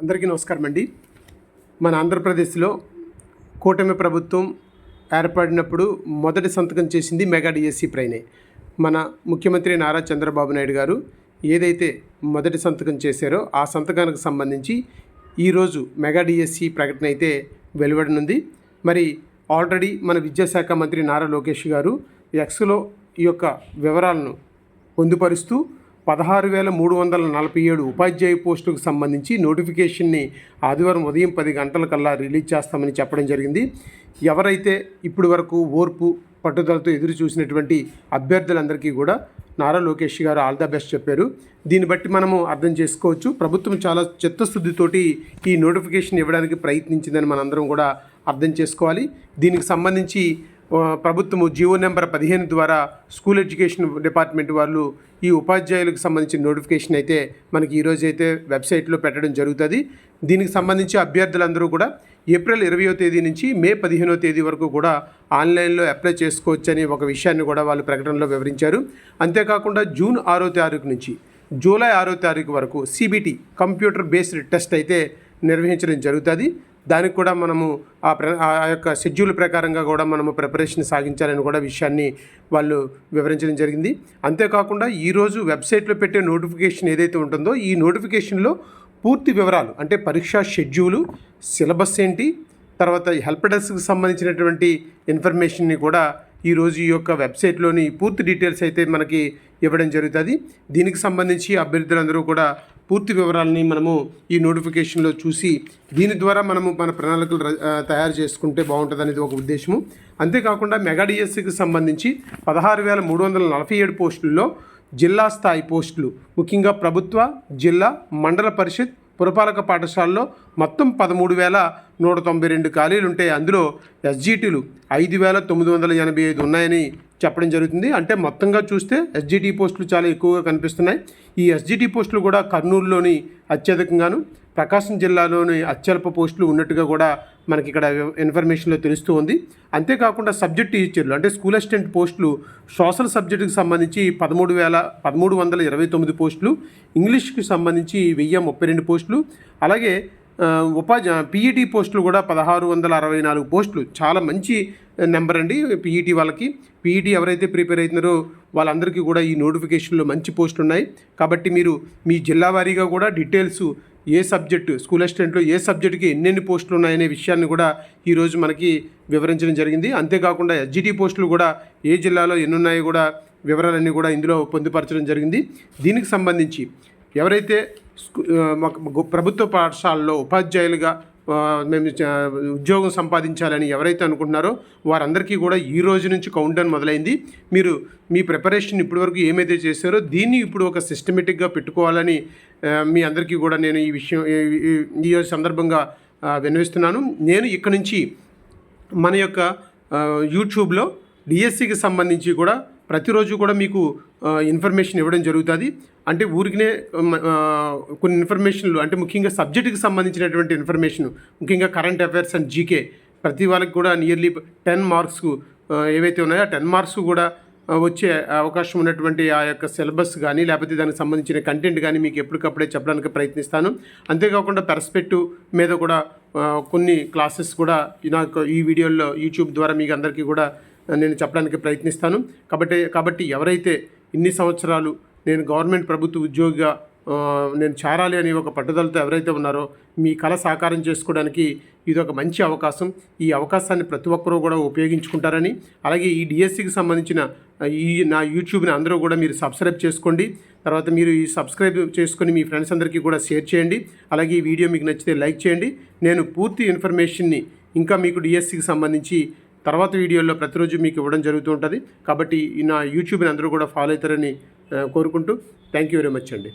అందరికీ నమస్కారం అండి. మన ఆంధ్రప్రదేశ్లో కూటమి ప్రభుత్వం ఏర్పడినప్పుడు మొదటి సంతకం చేసింది మెగా డిఎస్సి పైనే. మన ముఖ్యమంత్రి నారా చంద్రబాబు నాయుడు గారు ఏదైతే మొదటి సంతకం చేశారో ఆ సంతకానికి సంబంధించి ఈరోజు మెగా డిఎస్సి ప్రకటన అయితే వెలువడనుంది. మరి ఆల్రెడీ మన విద్యాశాఖ మంత్రి నారా లోకేష్ గారు ఎక్స్లో ఈ యొక్క వివరాలను పొందుపరుస్తూ 16,347 ఉపాధ్యాయ పోస్టులకు సంబంధించి నోటిఫికేషన్ని ఆదివారం ఉదయం 10 గంటలకల్లా రిలీజ్ చేస్తామని చెప్పడం జరిగింది. ఎవరైతే ఇప్పటి వరకు ఓర్పు పట్టుదలతో ఎదురు చూసినటువంటి అభ్యర్థులందరికీ కూడా నారా లోకేష్ గారు ఆల్ ద బెస్ట్ చెప్పారు. దీన్ని బట్టి మనము అర్థం చేసుకోవచ్చు, ప్రభుత్వం చాలా చిత్తశుద్ధితోటి ఈ నోటిఫికేషన్ ఇవ్వడానికి ప్రయత్నించిందని మనందరం కూడా అర్థం చేసుకోవాలి. దీనికి సంబంధించి ప్రభుత్వము జీవో నెంబర్ 15 ద్వారా స్కూల్ ఎడ్యుకేషన్ డిపార్ట్మెంట్ వాళ్ళు ఈ ఉపాధ్యాయులకు సంబంధించిన నోటిఫికేషన్ అయితే మనకి ఈరోజు అయితే వెబ్సైట్లో పెట్టడం జరుగుతుంది. దీనికి సంబంధించి అభ్యర్థులందరూ కూడా ఏప్రిల్ 20వ తేదీ నుంచి మే 15వ తేదీ వరకు కూడా ఆన్లైన్లో అప్లై చేసుకోవచ్చని ఒక విషయాన్ని కూడా వాళ్ళు ప్రకటనలో వివరించారు. అంతేకాకుండా జూన్ 6వ తారీఖు నుంచి జూలై 6వ తారీఖు వరకు CBT కంప్యూటర్ బేస్డ్ టెస్ట్ అయితే నిర్వహించడం జరుగుతుంది. దానికి కూడా మనము ఆ యొక్క షెడ్యూల్ ప్రకారంగా కూడా మనము ప్రిపరేషన్ సాగించాలని కూడా విషయాన్ని వాళ్ళు వివరించడం జరిగింది. అంతేకాకుండా ఈరోజు వెబ్సైట్లో పెట్టే నోటిఫికేషన్ ఏదైతే ఉంటుందో ఈ నోటిఫికేషన్లో పూర్తి వివరాలు అంటే పరీక్షా షెడ్యూలు, సిలబస్ ఏంటి, తర్వాత హెల్ప్ డెస్క్కి సంబంధించినటువంటి ఇన్ఫర్మేషన్ని కూడా ఈరోజు ఈ యొక్క వెబ్సైట్లోని పూర్తి డీటెయిల్స్ అయితే మనకి ఇవ్వడం జరుగుతుంది. దీనికి సంబంధించి అభ్యర్థులందరూ కూడా పూర్తి వివరాలని మనము ఈ నోటిఫికేషన్లో చూసి దీని ద్వారా మనము మన ప్రణాళికలు తయారు చేసుకుంటే బాగుంటుంది అనేది ఒక ఉద్దేశము. అంతేకాకుండా మెగా డిఎస్సికి సంబంధించి 16,347 పోస్టుల్లో జిల్లా స్థాయి పోస్టులు, ముఖ్యంగా ప్రభుత్వ, జిల్లా, మండల పరిషత్, పురపాలక పాఠశాలలో మొత్తం 13,192 ఖాళీలు ఉంటాయి. అందులో SGTలు 5,985 ఉన్నాయని చెప్పడం జరుగుతుంది. అంటే మొత్తంగా చూస్తే SGT పోస్టులు చాలా ఎక్కువగా కనిపిస్తున్నాయి. ఈ SGT పోస్టులు కూడా కర్నూలులోని అత్యధికంగాను, ప్రకాశం జిల్లాలోని అత్యల్ప పోస్టులు ఉన్నట్టుగా కూడా మనకి ఇక్కడ ఇన్ఫర్మేషన్లో తెలుస్తూ ఉంది. అంతేకాకుండా సబ్జెక్ట్ టీచర్లు అంటే స్కూల్ అసిస్టెంట్ పోస్టులు సోషల్ సబ్జెక్టుకి సంబంధించి 13,329 పోస్టులు, ఇంగ్లీష్కి సంబంధించి 1,032 పోస్టులు, అలాగే PET పోస్టులు కూడా 1,664 పోస్టులు. చాలా మంచి నెంబర్ అండి PET వాళ్ళకి. PET ఎవరైతే ప్రిపేర్ అవుతున్నారో వాళ్ళందరికీ కూడా ఈ నోటిఫికేషన్లో మంచి పోస్టులు ఉన్నాయి. కాబట్టి మీరు మీ జిల్లా వారీగా కూడా డీటెయిల్స్ ఏ సబ్జెక్టు స్కూల్ అసిస్టెంట్లో ఏ సబ్జెక్టుకి ఎన్నెన్ని పోస్టులు ఉన్నాయనే విషయాన్ని కూడా ఈరోజు మనకి వివరించడం జరిగింది. అంతేకాకుండా SGT పోస్టులు కూడా ఏ జిల్లాలో ఎన్ని ఉన్నాయో కూడా వివరాలన్నీ కూడా ఇందులో పొందుపరచడం జరిగింది. దీనికి సంబంధించి ఎవరైతే ప్రభుత్వ పాఠశాలలో ఉపాధ్యాయులుగా మేము ఉద్యోగం సంపాదించాలని ఎవరైతే అనుకుంటున్నారో వారందరికీ కూడా ఈ రోజు నుంచి కౌంట్డౌన్ మొదలైంది. మీరు మీ ప్రిపరేషన్ ఇప్పటివరకు ఏమైతే చేశారో దీన్ని ఇప్పుడు ఒక సిస్టమేటిక్గా పెట్టుకోవాలని మీ అందరికీ కూడా నేను ఈ విషయం ఈ సందర్భంగా విన్నవిస్తున్నాను. నేను ఇక్కడ నుంచి మన యొక్క యూట్యూబ్లో డిఎస్సికి సంబంధించి కూడా ప్రతిరోజు కూడా మీకు ఇన్ఫర్మేషన్ ఇవ్వడం జరుగుతుంది. అంటే ఊరికినే కొన్ని ఇన్ఫర్మేషన్లు అంటే ముఖ్యంగా సబ్జెక్టుకి సంబంధించినటువంటి ఇన్ఫర్మేషన్, ముఖ్యంగా కరెంట్ అఫైర్స్ అండ్ జీకే ప్రతి వాళ్ళకి కూడా నియర్లీ 10 మార్క్స్ ఏవైతే ఉన్నాయో ఆ 10 మార్క్స్ కూడా వచ్చే అవకాశం ఉన్నటువంటి ఆ యొక్క సిలబస్ కానీ లేకపోతే దానికి సంబంధించిన కంటెంట్ కానీ మీకు ఎప్పటికప్పుడే చెప్పడానికి ప్రయత్నిస్తాను. అంతేకాకుండా పర్స్పెక్టివ్ మీద కూడా కొన్ని క్లాసెస్ కూడా నాకు ఈ వీడియోలో యూట్యూబ్ ద్వారా మీకు అందరికీ కూడా నేను చెప్పడానికి ప్రయత్నిస్తాను. కాబట్టి ఎవరైతే ఇన్ని సంవత్సరాలు నేను గవర్నమెంట్ ప్రభుత్వ ఉద్యోగిగా నేను చేరాలి అని ఒక పట్టుదలతో ఎవరైతే ఉన్నారో మీ కళ సాకారం చేసుకోవడానికి ఇది ఒక మంచి అవకాశం. ఈ అవకాశాన్ని ప్రతి ఒక్కరూ కూడా ఉపయోగించుకుంటారని, అలాగే ఈ డిఎస్సికి సంబంధించిన నా యూట్యూబ్ని అందరూ కూడా మీరు సబ్స్క్రైబ్ చేసుకోండి. తర్వాత మీరు ఈ సబ్స్క్రైబ్ చేసుకొని మీ ఫ్రెండ్స్ అందరికీ కూడా షేర్ చేయండి. అలాగే ఈ వీడియో మీకు నచ్చితే లైక్ చేయండి. నేను పూర్తి ఇన్ఫర్మేషన్ని ఇంకా మీకు డిఎస్సికి సంబంధించి తర్వాత వీడియోల్లో ప్రతిరోజు మీకు ఇవ్వడం జరుగుతూ ఉంటుంది. కాబట్టి నా యూట్యూబ్ని అందరూ కూడా ఫాలో అవుతారని కోరుకుంటూ థ్యాంక్ యూ వెరీ మచ్ అండి.